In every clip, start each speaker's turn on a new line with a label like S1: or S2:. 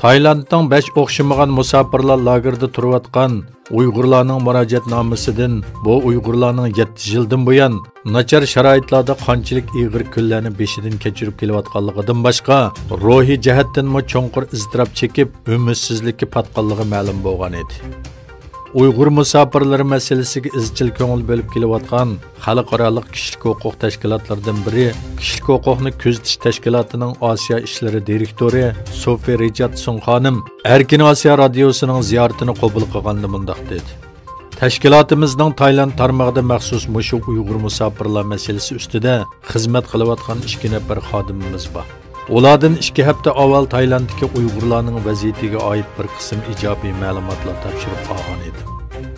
S1: Taylandning 5 o'xshamagan musofirlar lagerda turayotgan Uyg'urlarning murojaatnomasidan bu Uyg'urlarning 7 yildan buyon nachar sharoitlarda qanchalik ig'ir kunlarni beshidan kechirib kelayotganligidan boshqa ruhiy jihatdan cho'nqur iztirob chekib umidsizlikka patqanligi ma'lum bo'lgan edi. Uyg'ur musofirlari masalasiga izchil ko'ngil bo'lib kelayotgan xalqaro kishilik huquq tashkilotlaridan biri Kishilik huquqni kuzatish tashkilotining Osiyo ishlari direktori Sofi Richardson xonim Erkin Osiyo radiosining ziyoratini qabul qilganda mundaq dedi. Tashkilotimizning Tayland tarmog'ida maxsus mushu Uyg'ur musofirlar masalasi ustida xizmat qilayotgan 2 nafar xodimimiz bor. Ulardan 2 hafta avval Taylanddagi Uyg'urlarning vaziyatiga oid bir qism ijobiy ma'lumotlar topshirib olgan edi.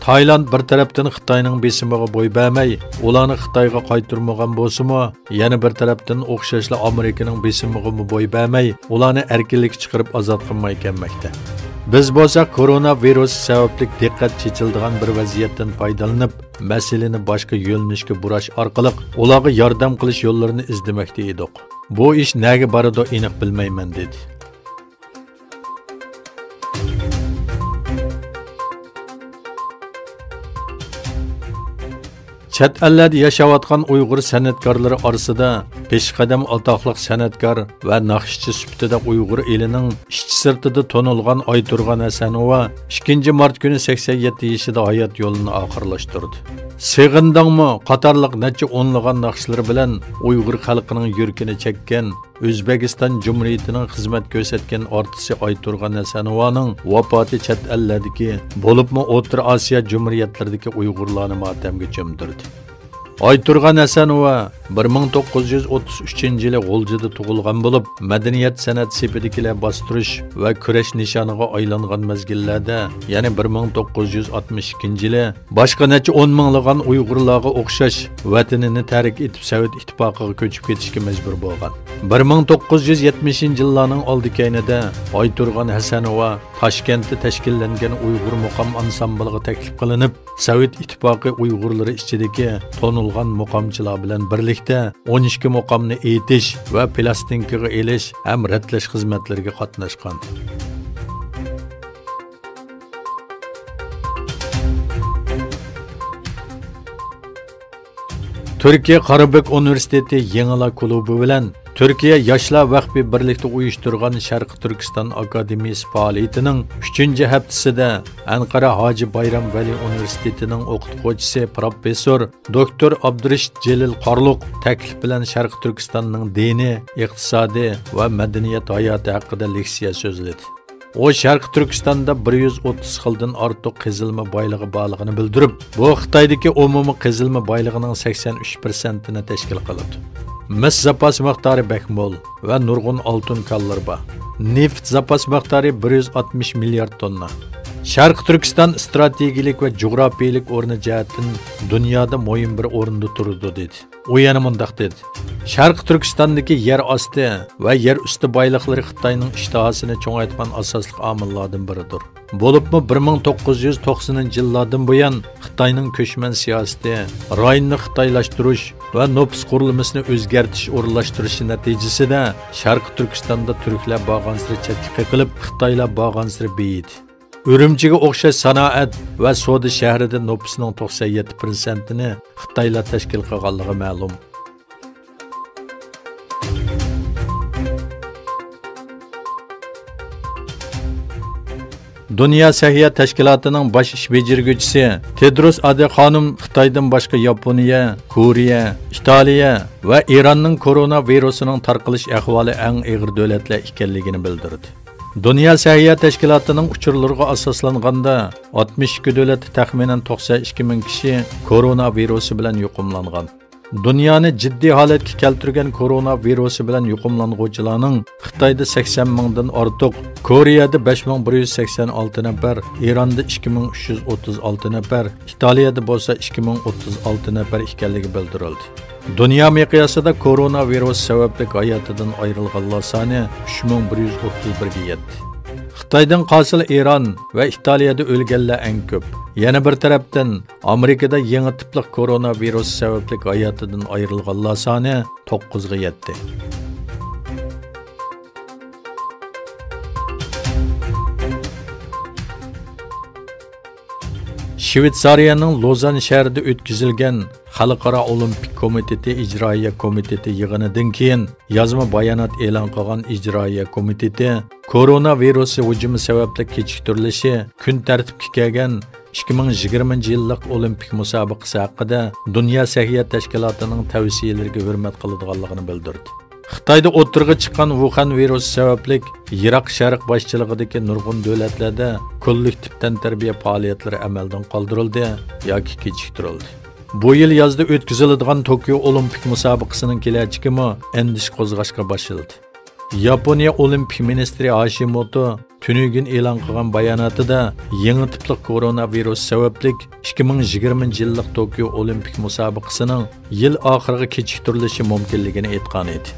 S1: Tayland bir tarafdan Xitoyning besimiga bo'y bermay, ularni Xitoyga qaytarmagan bo'lsa-mu, yana bir tarafdan o'xshashli Amerikaning besimiga bo'y bermay, ularni erkinlik chiqarib ozod qilmay kelmoqda. Biz bo'lsak koronavirus sababli diqqat chechiladigan bir vaziyatdan foydalanib, masalani boshqa yo'nalishga burash orqali ularga yordam qilish yo'llarini izlamoqda edik. Bu ish nega boradi aniq bilmayman dedi. Chet ellarda yashayotgan Uyg'ur san'atkorlari orasida peshqadam atoqliq san'atkor va naqshchi sifatida Uyg'ur elining ishchi sirtida tonilgan Oyturg'an Hasanova 2 mart kuni 87 yoshida hayot yo'lini oxirlashtirdi. Sig'indingmi qatorliq necha o'nlagan naqshlar bilan Uyg'ur xalqining yurkini chekkan O'zbekiston Jumhuriyatining xizmat ko'rsatgan artisti Oyturg'an Hasanovaning vafoti chet ellardagi bo'libmi O'rta Osiyo jumhuriyatlaridagi Uyg'urlarni motamga cho'mdirdi. Oyturg'an Hasanova 1933-yili G'oljida tug'ilgan bo'lib, madaniyat san'at sepidikilar bostirish va kurash nishoniga aylangan mezgillarda, ya'ni 1962-yili boshqa necha 10 minglagan Uyg'urlarga o'xshash vatanini tark etib Sovet ittifoqiga ko'chib ketishga majbur bo'lgan. 1970-yillarning oldi kaynida Oyturg'an Hasanova Toshkentda tashkillangan Uyg'ur muqom ansambliga taklif qilinib, Sovet ittifoqi Uyg'urlari ichidagi tonilgan muqomchilar bilan birlikda 12 muqomni aytish va plastinkaga elish ham ratlash xizmatlariga qatnashgan. Turkiya Qarabağ Universiteti Yengila klubi bilan Türkiye Yoshlar Vakfi birlikte uyushtirgan Sharqi Turkiston Akademiyasi faoliyatining 3-haftasida Ankara Hoji Bayram Vali Universitetining o'qituvchisi professor Dr. Abdurashid Jelil Qarluq taklif bilan Sharqi Turkistonning dini, iqtisodiy va madaniyat hayoti haqida leksiya so'zladi. O Sharqi Turkistonda 130 xildan ortiq qazilma boyligi borligini bildirib, bu Xitoydagi umumiy qazilma boyligining 83%ni tashkil qiladi. Mis zapas miqdori bekmol va nurg'un oltin konlar bor. Neft zapas miqdori 160 milliard tonna. Sharq Turkiston strategik va jug'rofiylik o'rni jihatdan dunyoda muhim bir o'rinda turadi dedi. U yana mundaq dedi. Sharq Turkistondagi yer osti va yer usti boyliqlari Xitoyning ishtihosini cho'ngaytgan asosli omillardan biridir. Bo'libmi 1990-yillardan buyon Xitoyning ko'chman siyosati, rayonni xitoylashtirish va nopus qurilmasini o'zgartirish o'rinlashtirishi natijasida Sharq Turkistonda turklar bag'ansiri chetga qilib, Xitoylar bag'ansiri beyidi. Urumchiga o'xshash sanoat va savdo shahrida nopusning 97%ni Xitoylar tashkil qilganligi ma'lum. Dünya Səhiyyə Təşkilatının baş iş becirgüçisi Tedros Adhanom Xitoydan boshqa Yaponiya, Koreya, Italiya va Eronning koronavirusining tarqalish ahvoli eng og'ir davlatlar ekanligini bildirdi. Dünya Səhiyyə Təşkilatının uçurlarına asoslanganda 62 davlatda taxminan 92 ming kishi koronavirusi bilan yuqumlangan. Dunyoni jiddiy holatga keltirgan koronavirusi bilan yuqumlanuvchilarning Xitoyda 80 mingdan ortiq, Koreyada 5186 nafar, Eronda 2336 nafar, Italiyada bo'lsa 2036 nafar ekanligi bildirildi. Dunyo miqyosida koronavirus sababli hayotidan ayrilganlar soni 3131 ga yetdi. Xitoydan qosil Eron va Italiyada o'lganlar eng ko'p. Yana bir tarafdan Amerikada yangi tipli koronavirus sababli hayotidan ayrilganlar soni 9 ga yetdi. Shveysariyaning Lozan shahrida o'tkazilgan Xalqaro Olimpik komiteti ijroiya komiteti yig'inidan keyin yozma bayonot e'lon qilgan ijroiya komiteti koronavirus hujumi sababli kechiktirilishi kun tartibga kelgan 2020 yillik olimpik musobaqasi haqida Dunyo sahiyat tashkilotining tavsiyalariga hurmat qiladiganligini bildirdi. Xitoyda o'tirg'i chiqqan Wuhan virusi sababli Iroq sharq boshchiligidagi nurg'un davlatlarda kollektiv tantarbiya faoliyatlari amaldan qoldirildi yoki kechiktirildi. Bu yil yozda o'tkaziladigan Tokio olimpik musobaqasining kelajagimi endish qo'zg'ashga boshladi. Yaponiya olimpik ministri Hashimoto tünügün e'lon qilgan bayonotida yangi tipli koronavirus sababli 2020 yillik Tokio olimpik musobaqasining yil oxiriga kechiktirilishi mumkinligini aytgan edi.